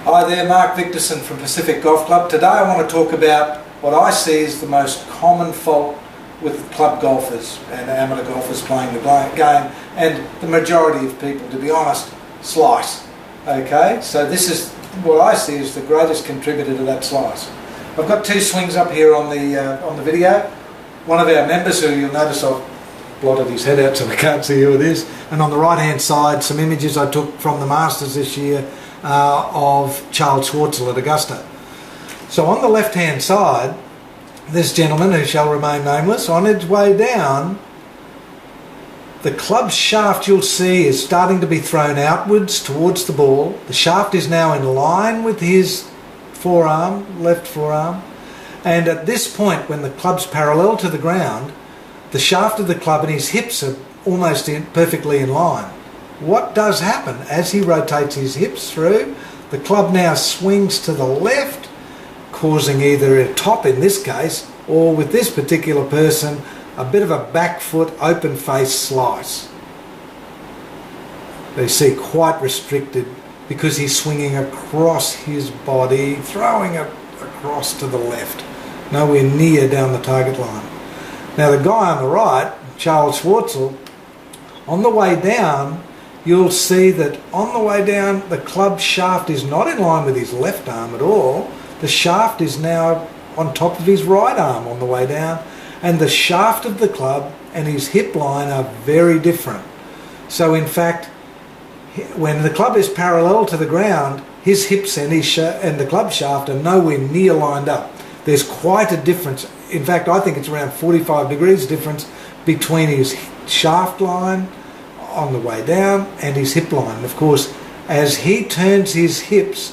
Hi there, Mark Victorsen from Pacific Golf Club. Today I want to talk about what I see as the most common fault with club golfers and amateur golfers playing the game, and the majority of people, to be honest, slice. Okay, so this is what I see as the greatest contributor to that slice. I've got two swings up here on the video. One of our members, who you'll notice I've blotted his head out so we can't see who it is, and on the right hand side some images I took from the Masters this year of Charles Schwartzel at Augusta. So on the left hand side, this gentleman, who shall remain nameless, on his way down, the club shaft, you'll see, is starting to be thrown outwards towards the ball. The shaft is now in line with his forearm, left forearm, and at this point, when the club's parallel to the ground, the shaft of the club and his hips are almost perfectly in line. What does happen as he rotates his hips through? The club now swings to the left, causing either a top in this case, or with this particular person, a bit of a back foot open face slice. They see quite restricted because he's swinging across his body, throwing it across to the left, nowhere near down the target line. Now the guy on the right, Charles Schwartzel, on the way down, you'll see that on the way down the club shaft is not in line with his left arm at all. The shaft is now on top of his right arm on the way down, and the shaft of the club and his hip line are very different. So in fact, when the club is parallel to the ground, his hips and the club shaft are nowhere near lined up. There's quite a difference. In fact, I think it's around 45 degrees difference between his shaft line on the way down and his hip line. Of course, as he turns his hips,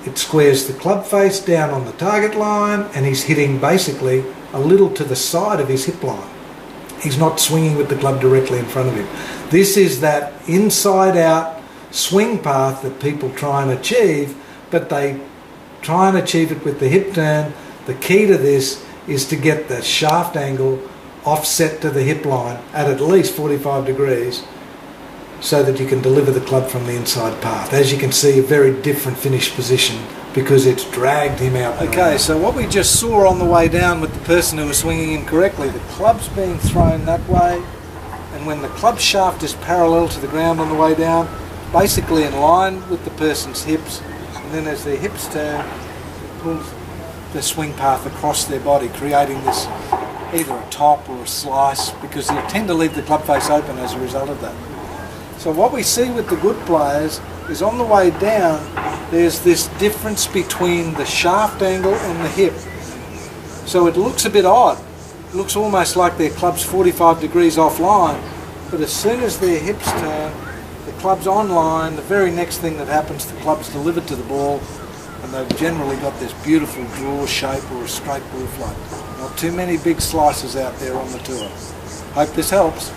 it squares the club face down on the target line, and he's hitting basically a little to the side of his hip line. He's not swinging with the club directly in front of him. This is that inside out swing path that people try and achieve, but they try and achieve it with the hip turn. The key to this is to get the shaft angle offset to the hip line at least 45 degrees so that you can deliver the club from the inside path. As you can see, a very different finish position because it's dragged him out. Okay, so what we just saw on the way down with the person who was swinging incorrectly, the club's being thrown that way, and when the club shaft is parallel to the ground on the way down, basically in line with the person's hips, and then as their hips turn, it pulls the swing path across their body, creating this either a top or a slice, because you tend to leave the club face open as a result of that. So what we see with the good players is on the way down, there's this difference between the shaft angle and the hip. So it looks a bit odd. It looks almost like their club's 45 degrees offline, but as soon as their hips turn, the club's online. The very next thing that happens, the club's delivered to the ball, and they've generally got this beautiful draw shape or a straight ball flight. Not too many big slices out there on the tour. Hope this helps.